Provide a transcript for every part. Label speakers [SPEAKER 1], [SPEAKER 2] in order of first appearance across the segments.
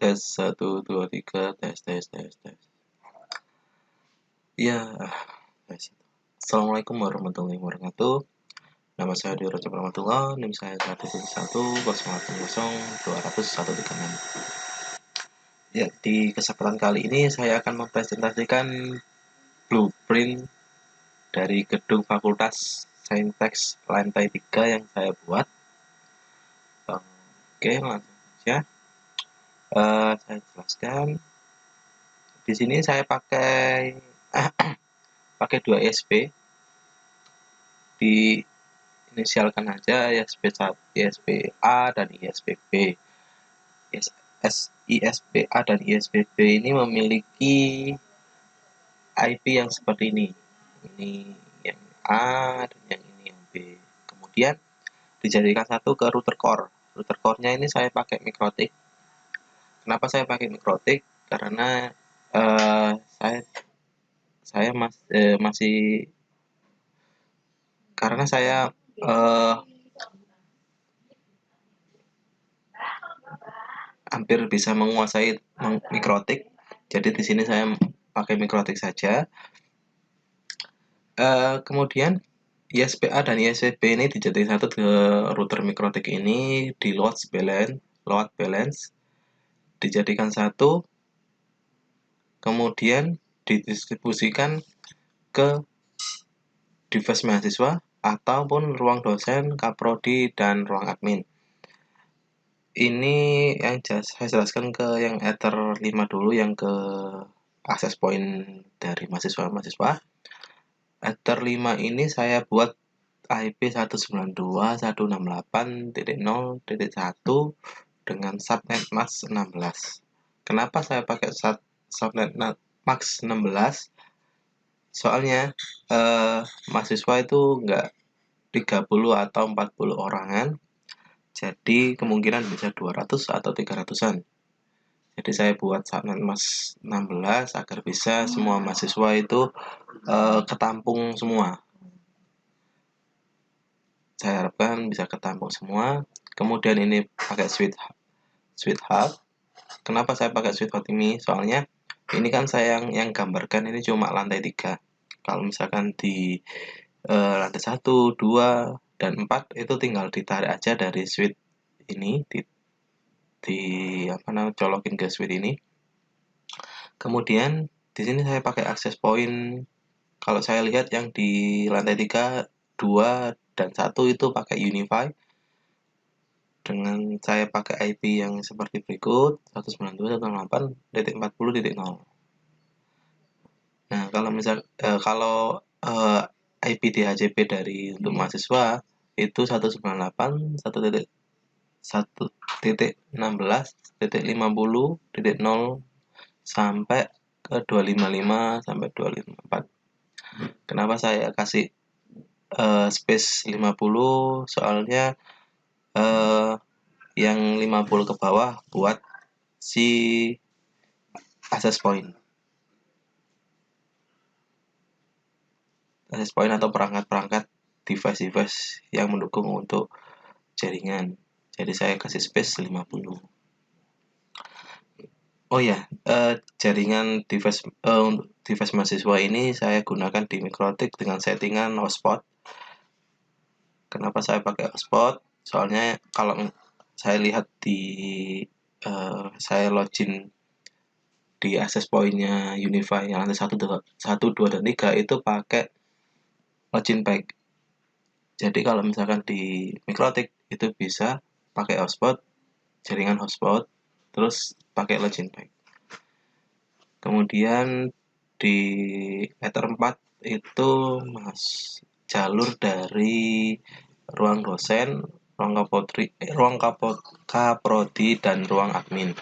[SPEAKER 1] tes 1 2 3 tes tes tes tes. Ya, tes. Assalamualaikum warahmatullahi wabarakatuh. Nama saya Dwi Rojo Pramatullah, NIM saya 171080200 Ya, di kesempatan kali ini saya akan mempresentasikan blueprint dari gedung Fakultas Saintek lantai 3 yang saya buat. Oke, langsung saja. Saya jelaskan. Di sini saya pakai 2 ISP. Diinisialkan aja ISP A dan ISP B. ISP A dan ISP B ini memiliki IP yang seperti ini. Ini yang A dan yang ini yang B. Kemudian dijadikan satu ke router core. Router core-nya ini saya pakai Mikrotik. Kenapa saya pakai Mikrotik? Karena saya masih karena saya hampir bisa menguasai Mikrotik. Jadi di sini saya pakai Mikrotik saja. Kemudian ISP A dan ISP B ini dijadikan satu ke router Mikrotik ini di load balance dijadikan satu, kemudian didistribusikan ke device mahasiswa ataupun ruang dosen, kaprodi, dan ruang admin. Ini yang saya jelaskan ke yang Ether 5 dulu, yang ke access point dari mahasiswa-mahasiswa. Ether 5 ini saya buat IP 192.168.0.1 dengan subnet max 16. Kenapa saya pakai subnet max 16? Soalnya mahasiswa itu enggak 30 atau 40 orangan. Jadi kemungkinan bisa 200 atau 300-an. Jadi saya buat subnet max 16 agar bisa semua mahasiswa itu ketampung semua. Saya harapkan bisa ketampung semua. Kemudian ini pakai switch hub. Kenapa saya pakai switch hub ini? Soalnya ini kan saya yang gambarkan ini cuma lantai 3. Kalau misalkan di lantai 1, 2, dan 4 itu tinggal ditarik aja dari switch ini, colokin ke switch ini. Kemudian di sini saya pakai access point. Kalau saya lihat yang di lantai 3, 2, dan 1 itu pakai Unify. Dengan saya pakai IP yang seperti berikut, 192.168.40.0. Nah, kalau IP DHCP dari untuk mahasiswa itu 198.1.16.50.0 sampai ke 255 sampai 254. Kenapa saya kasih space 50? Soalnya yang 50 ke bawah buat si access point atau perangkat-perangkat device yang mendukung untuk jaringan. Jadi saya kasih space 50. Oh ya, jaringan device mahasiswa ini saya gunakan di Mikrotik dengan settingan hotspot. Kenapa saya pakai hotspot? Soalnya kalau saya lihat di saya login di access point-nya Unify yang lantai 1, 2, dan 3 itu pakai login pack. Jadi kalau misalkan di Mikrotik itu bisa pakai hotspot, jaringan hotspot, terus pakai login pack. Kemudian di Ether 4 itu jalur dari ruang dosen, ruang kaprodi, dan ruang admin.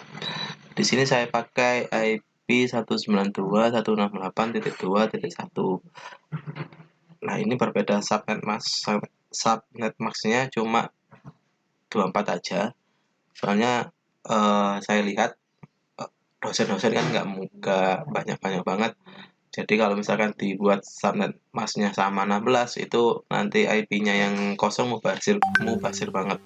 [SPEAKER 1] Di sini saya pakai IP 192.168.2.1. Nah, ini berbeda subnet max-nya cuma 24 aja. Soalnya saya lihat dosen-dosen kan nggak banyak-banyak banget. Jadi kalau misalkan dibuat subnet max-nya sama 16, itu nanti IP-nya yang kosong mubazir banget.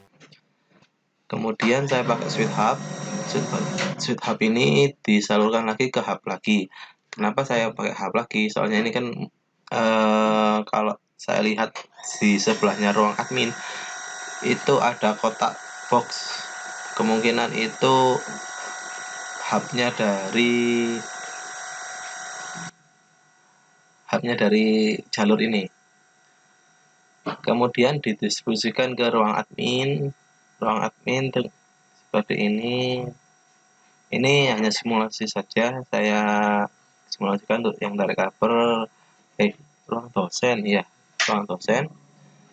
[SPEAKER 1] Kemudian saya pakai switch hub. Sweet hub ini disalurkan lagi ke hub lagi. Kenapa saya pakai hub lagi? Soalnya ini kan kalau saya lihat di sebelahnya ruang admin itu ada kotak box. Kemungkinan itu hubnya dari jalur ini. Kemudian didistribusikan ke ruang admin seperti ini. Ini hanya simulasi saja, saya simulasikan untuk yang tarik kabel ruang dosen ya, ruang dosen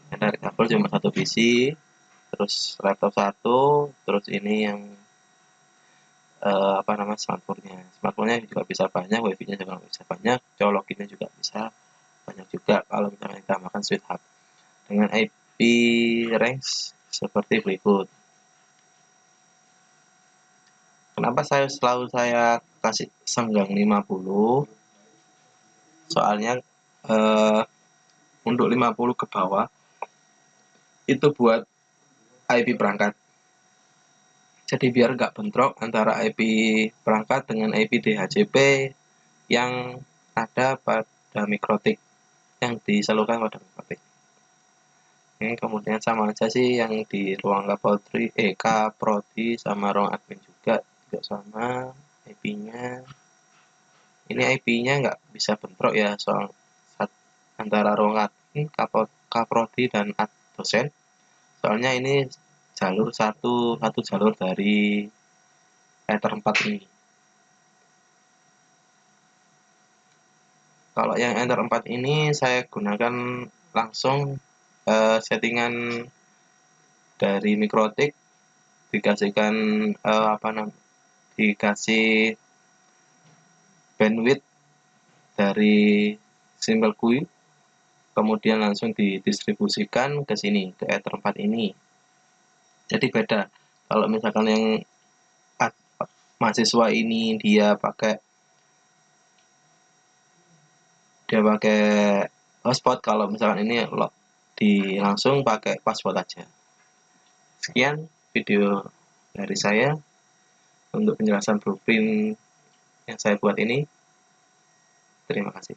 [SPEAKER 1] yang tarik kabel cuma satu PC, terus laptop satu, terus ini yang smartphone-nya juga bisa banyak, wifi-nya juga bisa banyak, colokinnya juga bisa banyak juga kalau misalnya kita makan switch hub dengan IP range seperti berikut. Kenapa selalu saya kasih senggang 50? Soalnya untuk 50 ke bawah itu buat IP perangkat. Jadi biar nggak bentrok antara IP perangkat dengan IP DHCP yang ada pada mikrotik, yang disalurkan pada mikrotik. Ini kemudian sama aja sih yang di ruang Kaprodi sama ruang admin juga sama IP-nya. Ini IP-nya nggak bisa bentrok ya soal antara ruang admin, Kaprodi dan dosen. Soalnya ini jalur satu jalur dari Ether 4 ini. Kalau yang Ether 4 ini saya gunakan langsung settingan dari mikrotik, dikasihkan dikasih bandwidth dari simple GUI, kemudian langsung didistribusikan ke sini, ke Ether 4 ini. Jadi beda. Kalau misalkan yang mahasiswa ini dia pakai hotspot, kalau misalkan ini langsung pakai password aja. Sekian video dari saya untuk penjelasan blueprint yang saya buat ini. Terima kasih.